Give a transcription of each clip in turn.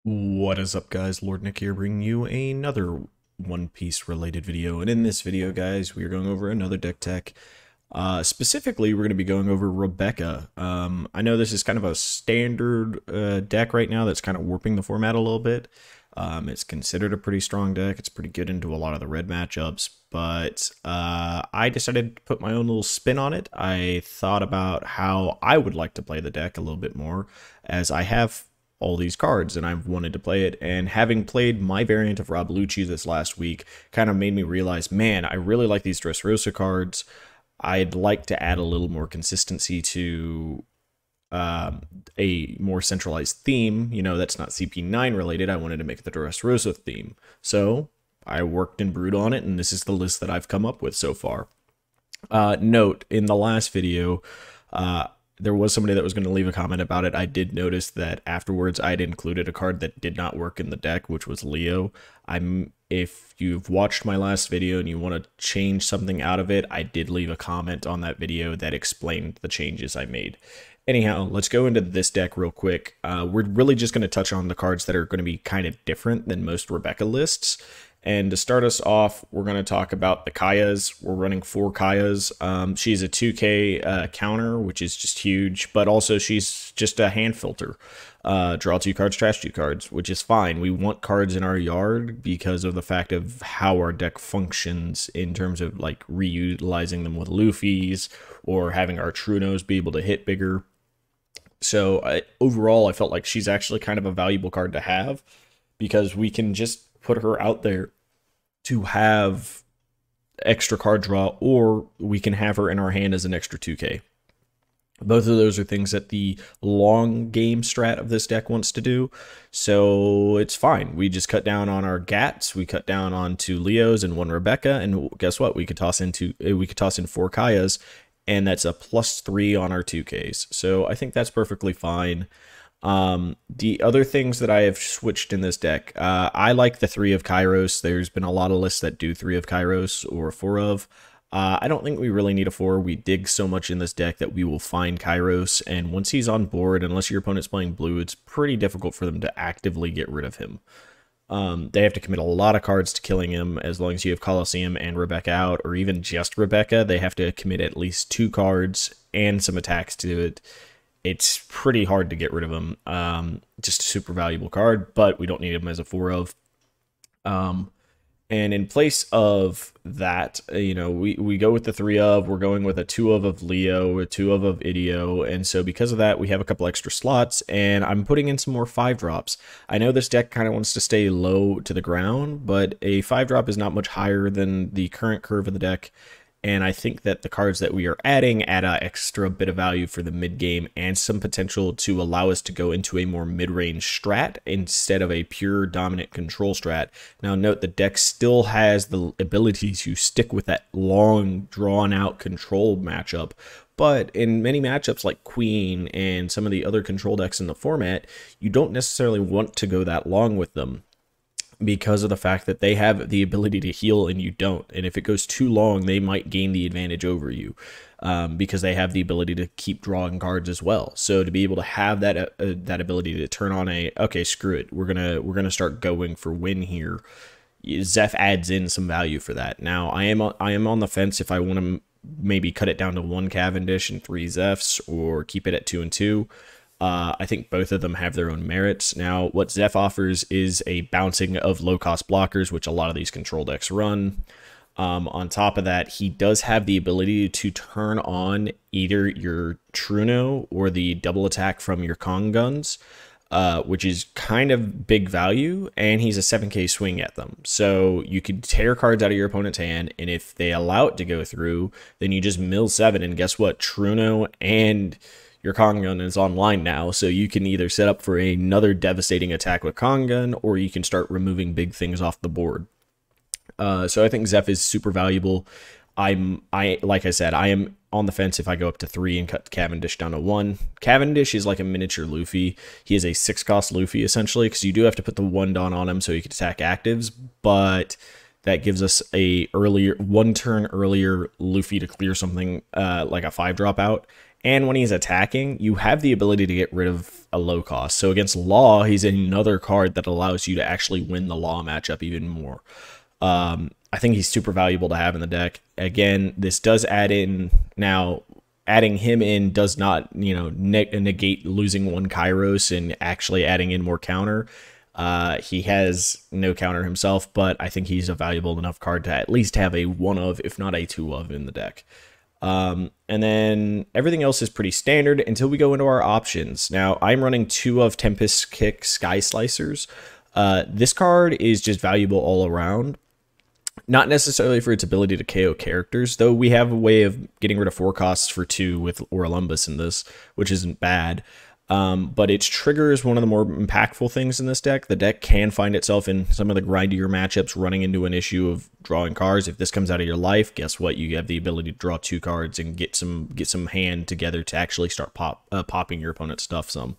What is up, guys? Lord Nick here, bringing you another One Piece related video. And in this video, guys, we are going over another deck tech. Specifically, we're going to be going over Rebecca. I know this is kind of a standard deck right now that's kind of warping the format a little bit. It's considered a pretty strong deck. It's pretty good into a lot of the red matchups, but I decided to put my own little spin on it. I thought about how I would like to play the deck a little bit more, as I have all these cards and I've wanted to play it, and having played my variant of Rob Lucci this last week kind of made me realize, man, I really like these Dressrosa cards. I'd like to add a little more consistency to a more centralized theme, that's not CP9 related. I wanted to make the Dressrosa theme. So I worked and brewed on it, and this is the list that I've come up with so far. Note, in the last video, there was somebody that was going to leave a comment about it. I did notice that afterwards I'd included a card that did not work in the deck, which was Leo. If you've watched my last video and you want to change something out of it, I did leave a comment on that video that explained the changes I made. Anyhow, let's go into this deck real quick. We're really just going to touch on the cards that are going to be kind of different than most Rebecca lists. And to start us off, we're going to talk about the Kayas. We're running 4 Kayas. She's a 2K counter, which is just huge, but also she's just a hand filter. Draw 2 cards, trash 2 cards, which is fine. We want cards in our yard because of the fact of how our deck functions in terms of like reutilizing them with Luffy's or having our Trunos be able to hit bigger. So overall, I felt like she's actually kind of a valuable card to have because we can just put her out there to have extra card draw, or we can have her in our hand as an extra 2K. Both of those are things that the long game strat of this deck wants to do, so it's fine. We just cut down on our Gats, we cut down on 2 Leos and 1 Rebecca, and guess what? We could toss in 4 Kayas, and that's a +3 on our 2Ks. So I think that's perfectly fine. The other things that I have switched in this deck, I like the 3 of Kairos. There's been a lot of lists that do 3 of Kairos or 4 of. I don't think we really need a 4. We dig so much in this deck that we will find Kairos, and once he's on board, unless your opponent's playing blue, it's pretty difficult for them to actively get rid of him. They have to commit a lot of cards to killing him. As long as you have Colosseum and Rebecca out, or even just Rebecca, they have to commit at least 2 cards and some attacks to it. It's pretty hard to get rid of him. Just a super valuable card, but we don't need him as a 4 of. And in place of that, we go with the 3 of. We're going with a 2 of Leo, a 2 of Idio, and so because of that, we have a couple extra slots, and I'm putting in some more 5-drops. I know this deck kind of wants to stay low to the ground, but a 5-drop is not much higher than the current curve of the deck. And I think that the cards that we are adding add an extra bit of value for the mid game and some potential to allow us to go into a more mid-range strat instead of a pure dominant control strat. Now note, the deck still has the ability to stick with that long drawn-out control matchup, but in many matchups like Queen and some of the other control decks in the format, you don't necessarily want to go that long with them, because of the fact that they have the ability to heal and you don't. And if it goes too long, they might gain the advantage over you because they have the ability to keep drawing cards as well. So to be able to have that that ability to turn on okay, screw it, we're gonna start going for win here, Zeph adds in some value for that. Now I am on the fence if I want to maybe cut it down to 1 Cavendish and 3 Zephs, or keep it at 2 and 2. I think both of them have their own merits. Now, what Zeph offers is a bouncing of low-cost blockers, which a lot of these control decks run. On top of that, he does have the ability to turn on either your Truno or the double attack from your Kong guns, which is kind of big value, and he's a 7K swing at them. So you could tear cards out of your opponent's hand, and if they allow it to go through, then you just mill 7, and guess what? Truno and your Kong gun is online now, so you can either set up for another devastating attack with Kong gun, or you can start removing big things off the board. So I think Zeph is super valuable. Like I said, I am on the fence if I go up to 3 and cut Cavendish down to 1. Cavendish is like a miniature Luffy. He is a 6-cost Luffy essentially, because you do have to put the 1 Dawn on him so he can attack actives, but that gives us a 1 turn earlier Luffy to clear something like a 5-drop out. And when he's attacking, you have the ability to get rid of a low cost. So against Law, he's another card that allows you to actually win the Law matchup even more. I think he's super valuable to have in the deck. Again, this does add in now. Adding him in does not, negate losing one Kairos and actually adding in more counter. He has no counter himself, but I think he's a valuable enough card to at least have a 1 of, if not a 2 of in the deck. And then everything else is pretty standard until we go into our options. Now, I'm running 2 of Tempest Kick Sky Slicers. This card is just valuable all around. Not necessarily for its ability to KO characters, though we have a way of getting rid of 4 costs for 2 with Orlumbus in this, which isn't bad. But its trigger is one of the more impactful things in this deck. The deck can find itself in some of the grindier matchups running into an issue of drawing cards. If this comes out of your life, guess what? You have the ability to draw 2 cards and get some hand together to actually start popping your opponent's stuff some.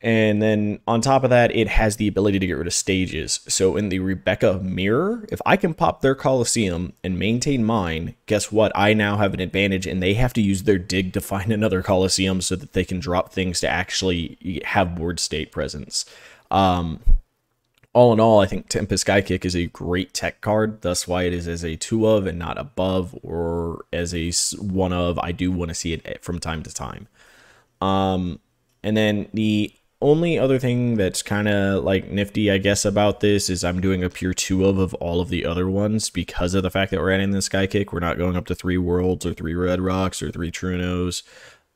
And then on top of that, it has the ability to get rid of stages. So in the Rebecca Mirror, if I can pop their Colosseum and maintain mine, guess what? I now have an advantage, and they have to use their dig to find another Colosseum so that they can drop things to actually have board state presence. All in all, I think Tempest Skykick is a great tech card. That's why it is as a 2 of and not above, or as a 1 of. I do want to see it from time to time. And then the only other thing that's kind of like nifty, I guess, about this is I'm doing a pure 2 of all of the other ones because of the fact that we're adding the Sky Kick. We're not going up to 3 Worlds or 3 Red Rocks or 3 Trunos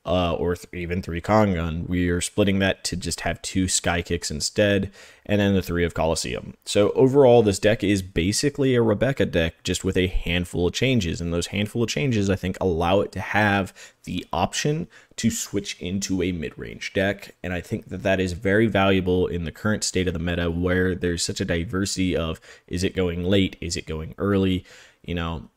or even 3 Kongun. We are splitting that to just have 2 Sky Kicks instead, and then the 3 of Colosseum. So overall, this deck is basically a Rebecca deck, just with a handful of changes, and those handful of changes, I think, allow it to have the option to switch into a mid-range deck, and I think that that is very valuable in the current state of the meta, where there's such a diversity of, is it going late, is it going early, you know.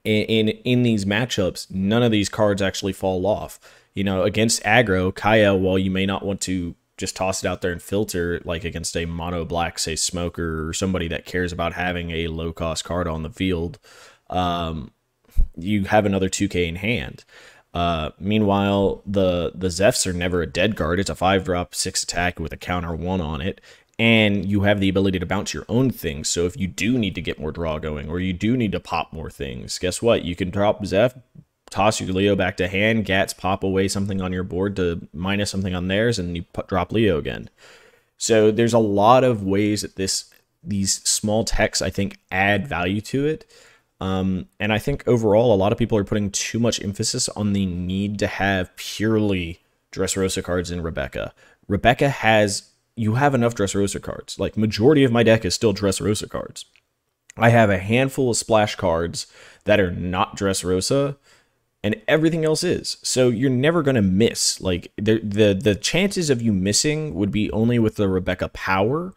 In these matchups, none of these cards actually fall off. You know, against aggro, Kaya, while you may not want to just toss it out there and filter, like against a mono black, say, Smoker, or somebody that cares about having a low-cost card on the field, you have another 2K in hand. Meanwhile, the Zephs are never a dead card. It's a 5-drop, 6 attack with a counter 1 on it. And you have the ability to bounce your own things. So if you do need to get more draw going, or you do need to pop more things, guess what? You can drop Zeph, toss your Leo back to hand, Gats pop away something on your board to minus something on theirs, and you drop Leo again. So there's a lot of ways that these small techs, I think, add value to it. And I think overall, a lot of people are putting too much emphasis on the need to have purely Dressrosa cards in Rebecca. Rebecca has... You have enough Dressrosa cards. Like, majority of my deck is still Dressrosa cards. I have a handful of splash cards that are not Dressrosa, and everything else is. So you're never going to miss. Like, the chances of you missing would be only with the Rebecca power,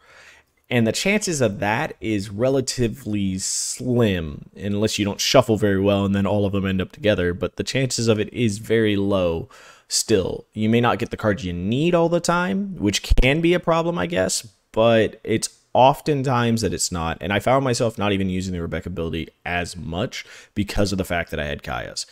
and the chances of that is relatively slim, unless you don't shuffle very well and then all of them end up together. But the chances of it is very low. Still, you may not get the cards you need all the time, which can be a problem, I guess, but it's oftentimes that it's not. And I found myself not even using the Rebecca ability as much because of the fact that I had Kayas.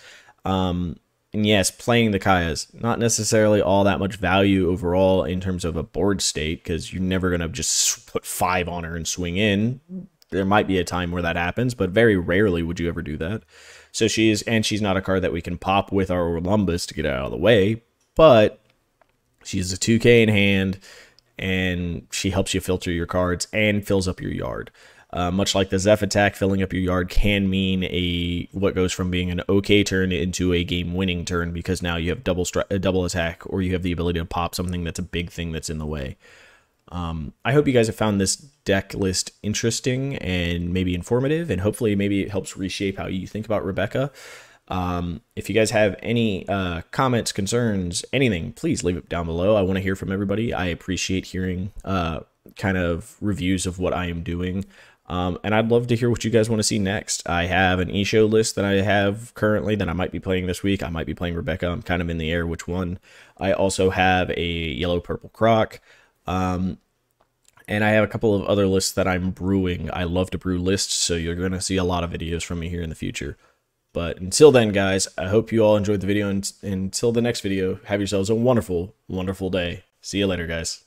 And yes, playing the Kayas, not necessarily all that much value overall in terms of a board state, because you're never going to just put 5 on her and swing in. There might be a time where that happens, but very rarely would you ever do that. So she's not a card that we can pop with our Orlumbus to get out of the way, but she's a 2K in hand, and she helps you filter your cards and fills up your yard. Much like the Zeph attack, filling up your yard can mean what goes from being an okay turn into a game-winning turn, because now you have double attack, or you have the ability to pop something that's a big thing that's in the way. I hope you guys have found this deck list interesting and maybe informative, and hopefully maybe it helps reshape how you think about Rebecca. If you guys have any comments, concerns, anything, please leave it down below. I want to hear from everybody. I appreciate hearing kind of reviews of what I am doing. And I'd love to hear what you guys want to see next. I have an eShow list that I have currently that I might be playing this week. I might be playing Rebecca. I'm kind of in the air which one. I also have a Yellow-Purple Croc. And I have a couple of other lists that I'm brewing. I love to brew lists, so you're going to see a lot of videos from me here in the future. But until then, guys, I hope you all enjoyed the video. And until the next video, have yourselves a wonderful, wonderful day. See you later, guys.